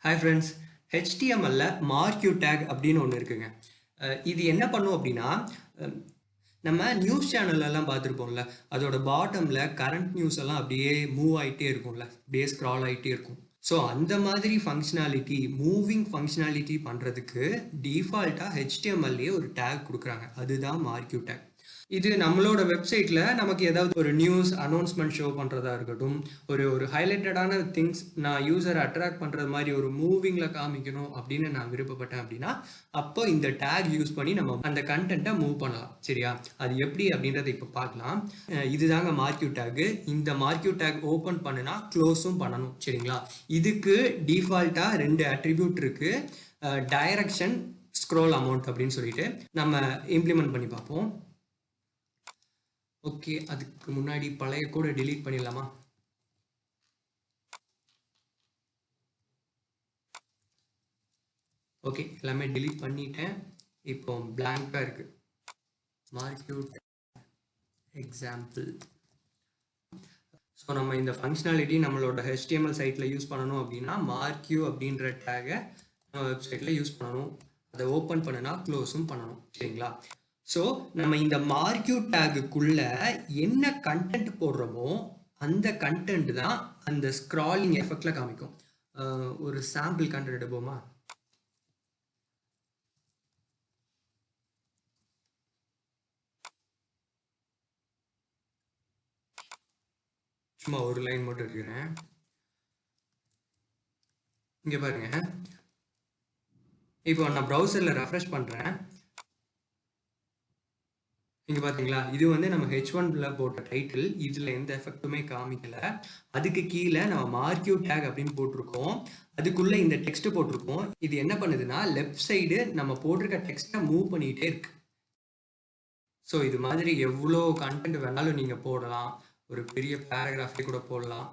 Hi friends, ஹெச்டிஎம்எல்ல marquee take அப்படின்னு ஒன்று இருக்குங்க. இது என்ன பண்ணும் அப்படின்னா, அஹ், நம்ம நியூஸ் சேனல்லாம் பார்த்துருப்போம்ல, அதோட பாட்டமில் கரண்ட் நியூஸ் எல்லாம் அப்படியே மூவ் ஆகிட்டே இருக்கும்ல, அப்படியே ஸ்க்ரால் ஆகிட்டே இருக்கும். ஸோ அந்த மாதிரி ஃபங்க்ஷனாலிட்டி, மூவிங் ஃபங்க்ஷனாலிட்டி பண்ணுறதுக்கு டிஃபால்ட்டாக ஹெச்டிஎம்எல்லே ஒரு டேக் கொடுக்குறாங்க. அதுதான் மார்க்யூ டேக். இது நம்மளோட வெப்சைட்டில் நமக்கு ஏதாவது ஒரு நியூஸ் அனௌன்ஸ்மெண்ட் ஷோ பண்ணுறதா இருக்கட்டும், ஒரு ஹைலைட்டடான திங்ஸ் நான் யூசரை அட்ராக்ட் பண்ணுறது மாதிரி ஒரு மூவிங்கில் காமிக்கணும் அப்படின்னு நான் விருப்பப்பட்டேன் அப்படின்னா, அப்போ இந்த டேக் யூஸ் பண்ணி நம்ம அந்த கண்டென்ட்டை மூவ் பண்ணலாம். சரியா? அது எப்படி அப்படின்றத இப்போ பார்க்கலாம். இதுதாங்க மார்க்யூ டேக். இந்த மார்க்யூ டேக் ஓப்பன் பண்ணுனா க்ளோஸும் பண்ணணும். சரிங்களா? இதுக்கு டிஃபால்ட்டாக 2 அட்ரிபியூட் இருக்குது. டைரக்ஷன், ஸ்க்ரோல் அமௌண்ட் அப்படின்னு சொல்லிட்டு நம்ம இம்ப்ளிமெண்ட் பண்ணி பார்ப்போம். ஓகே, அதுக்கு முன்னாடி பழைய கோடை delete பண்ணிடலாமா? ஓகே, எல்லாமே delete பண்ணிட்டேன். இப்போ blank-ஆ இருக்கு. Marquee example. ஸோ நம்ம இந்த ஃபங்க்ஷனாலிட்டி நம்மளோட HTML சைட்டில் யூஸ் பண்ணணும் அப்படின்னா Marquee அப்படின்ற டேகை நம்ம வெப்சைட்டில் யூஸ் பண்ணணும். அதை ஓப்பன் பண்ணுனா க்ளோஸும் பண்ணணும். சரிங்களா? ஸோ நம்ம இந்த மார்க்யூ டேகுக்குள்ள என்ன கண்டென்ட் போடுறோமோ அந்த கண்டென்ட் தான் அந்த ஸ்க்ராலிங் எஃபெக்ட்ல காமிக்கும். ஒரு சாம்பிள் கண்டென்ட் எடுப்போமா? சும்மா ஒரு லைன் மட்டும் இருக்கிறேன். இங்க பாருங்க, இப்போ நான் ப்ரௌசர்ல ரெஃப்ரெஷ் பண்றேன். இங்க பாத்தீங்களா, இது வந்து நம்ம H1ல போட்ட டைட்டில். இதுல எந்த எஃபெக்ட்டுமே காமிக்கல. அதுக்கு கீழே நம்ம மார்க்யூ டேக் அப்படின்னு போட்டிருக்கோம். அதுக்குள்ள இந்த டெக்ஸ்ட் போட்டிருக்கோம். இது என்ன பண்ணுதுன்னா, லெஃப்ட் சைடு நம்ம போட்டிருக்க டெக்ஸ்ட்டை மூவ் பண்ணிட்டே இருக்கு. ஸோ இது மாதிரி எவ்வளோ கண்டென்ட் வேணாலும் நீங்க போடலாம். ஒரு பெரிய பேராகிராஃபே கூட போடலாம்.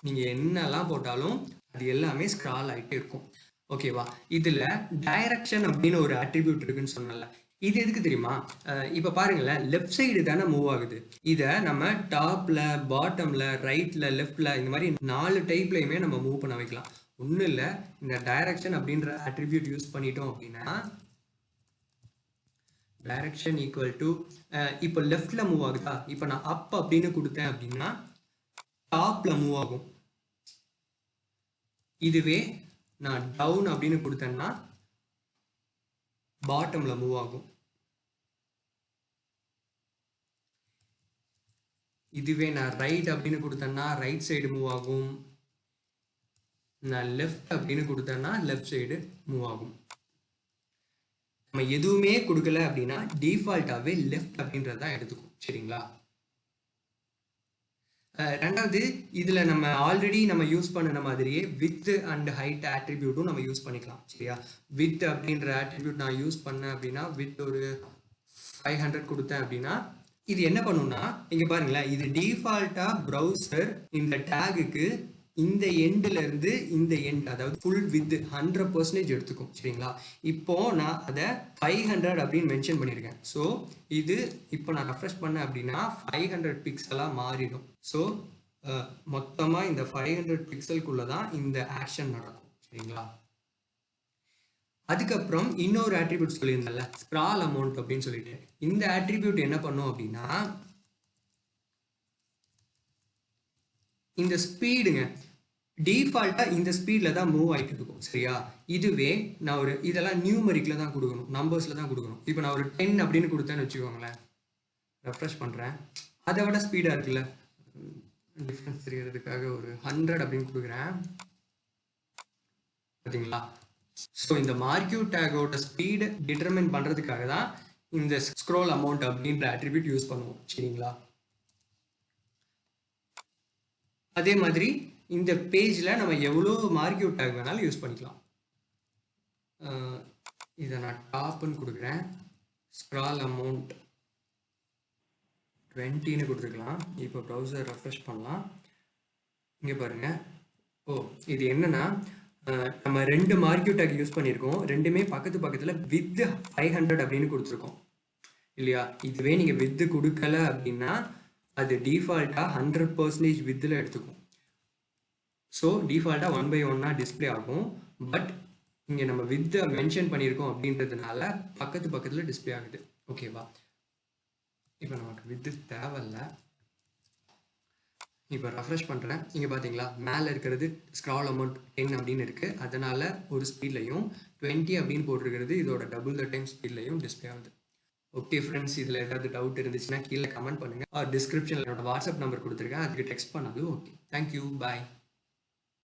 நீங்க என்னெல்லாம் போட்டாலும் அது எல்லாமே ஸ்க்ரால் ஆகிட்டே இருக்கும். ஓகேவா? இதுல டைரக்ஷன் அப்படின்னு ஒரு அட்ரிபியூட் இருக்குன்னு சொன்னல, இது எதுக்கு தெரியுமா? இப்போ பாருங்களேன், லெஃப்ட் சைடு தானே மூவ் ஆகுது. இதை நம்ம டாப்ல, பாட்டம்ல, ரைட்ல, லெஃப்ட்ல இந்த மாதிரி 4 டைப்லையுமே நம்ம மூவ் பண்ண வைக்கலாம். ஒன்றும் இல்லை, இந்த டைரக்ஷன் அப்படின்ற அட்ரிபியூட் யூஸ் பண்ணிட்டோம் அப்படின்னா, டைரக்ஷன் ஈக்குவல் டு இப்போ லெஃப்ட்ல மூவ் ஆகுதா, இப்போ நான் அப் அப்படின்னு கொடுத்தேன் அப்படின்னா டாப்ல மூவ் ஆகும். இதுவே நான் டவுன் அப்படின்னு கொடுத்தேன்னா பாட்டம்ல மூவ் ஆகும். இதுவே நான் ரைட் அப்படின்னு கொடுத்தேன்னா ரைட் சைடு மூவ் ஆகும். நான் லெஃப்ட் அப்படின்னு கொடுத்தேன்னா லெஃப்ட் சைடு மூவ் ஆகும். நம்ம எதுவுமே கொடுக்கல அப்படின்னா டிஃபால்ட்டாவே லெஃப்ட் அப்படின்றதான் எடுத்துக்கும். சரிங்களா? ரெண்டாவது, இதுல நம்ம ஆல்ரெடி நம்ம யூஸ் பண்ணின மாதிரியே வித் அண்ட் ஹைட் ஆட்ரிபியூட்டும் நம்ம யூஸ் பண்ணிக்கலாம். சரியா? வித் அப்படின்ற ஆட்ரிபியூட் நான் யூஸ் பண்ணேன் அப்படின்னா, வித் ஒரு 500 கொடுத்தேன் அப்படின்னா இது என்ன பண்ணும்னா, இங்க பாருங்களேன், இது டிஃபால்ட்டா ப்ரௌசர் இந்த டேகுக்கு இந்த எண்ட்ல இருந்து இந்த எண்ட், அதாவது ஃபுல் வித் 100% எடுத்துக்கும். சரிங்களா? இப்போ நான் அதை 500 அப்படின்னு மென்ஷன் பண்ணியிருக்கேன். ஸோ இது இப்போ நான் ரெஃப்ரெஷ் பண்ணேன் அப்படின்னா 500 பிக்சலாக மாறிடும். ஸோ மொத்தமாக இந்த 500 பிக்சலுக்குள்ள தான் இந்த ஆக்ஷன் நடக்கும். சரிங்களா? அதுக்கப்புறம் இன்னொரு ஆட்ரிபியூட் சொல்லியிருந்தேன்ல, ஸ்க்ரால் அமௌண்ட் அப்படின்னு சொல்லிட்டு, இந்த ஆட்ரிபியூட் என்ன பண்ணும் அப்படின்னா, இந்த ஸ்பீடுங்க டிஃபால்ட்டா இந்த ஸ்பீட்ல தான் மூவ் ஆகிட்டு இருக்கும். சரியா? இதுவே நான் ஒரு இதெல்லாம் நியூமரிக்ல தான் கொடுக்கணும், நம்பர்ஸ்ல தான் கொடுக்கணும். இப்போ நான் ஒரு 10 அப்படின்னு கொடுத்தேன்னு வச்சுக்கோங்களேன், ரெஃப்ரெஷ் பண்றேன், அதை விட ஸ்பீடா இருக்குல்ல, டிஃபரன்ஸ் தெரியறதுக்காக ஒரு 100 அப்படின்னு கொடுக்குறேன். பார்த்தீங்களா? ஸோ இந்த மார்க்யூ டேகோட ஸ்பீடு டிட்டர்மைன் பண்றதுக்காக தான் இந்த ஸ்க்ரோல் அமௌண்ட் அப்படின்ற அட்ரிபியூட் யூஸ் பண்ணுவோம். சரிங்களா? அதே மாதிரி இந்த பேஜ்ல நம்ம எவ்வளோ மார்க்யூ டேக் வேணாலும் யூஸ் பண்ணிக்கலாம். இதை நான் டாப்னு கொடுக்குறேன். ஸ்க்ரால் அமௌண்ட் 20ன்னு கொடுத்துருக்கலாம். இப்போ ப்ரௌசர் ரெஃப்ரெஷ் பண்ணலாம். இங்கே பாருங்க. இது என்னன்னா, நம்ம 2 மார்க்யூ டேக் யூஸ் பண்ணியிருக்கோம். ரெண்டுமே பக்கத்து பக்கத்தில் வித் 500 அப்படின்னு கொடுத்துருக்கோம் இல்லையா? இதுவே நீங்கள் வித்து கொடுக்கல அப்படின்னா அது டிஃபால்ட்டாக 100% வித்தில் எடுத்துக்கும். ஸோ டிஃபால்ட்டாக 1/1 டிஸ்பிளே ஆகும். பட் இங்கே நம்ம வித்தை மென்ஷன் பண்ணியிருக்கோம் அப்படின்றதுனால பக்கத்தில் டிஸ்பிளே ஆகுது. ஓகேவா? இப்போ நமக்கு வித்து தேவையில்லை. இப்போ ரெஃப்ரெஷ் பண்ணுறேன். இங்கே பார்த்தீங்களா மேலே இருக்கிறது ஸ்க்ரால் அமௌண்ட் 10 அப்படின்னு இருக்குது. அதனால் ஒரு ஸ்பீட்லையும் 20 அப்படின்னு போட்டிருக்கிறது இதோட டபுள் த டைம் ஸ்பீட்லையும் டிஸ்பிளே ஆகுது. ஓகே ஃப்ரெண்ட்ஸ், இதில் ஏதாவது டவுட் இருந்துச்சுன்னா கீழே கமெண்ட் பண்ணுங்கள். டிஸ்கிரிப்ஷனில் என்னோட வாட்ஸ்அப் நம்பர் கொடுத்துருக்கேன், அதுக்கு டெக்ஸ்ட் பண்ணாலும் ஓகே. தேங்க்யூ, பாய்.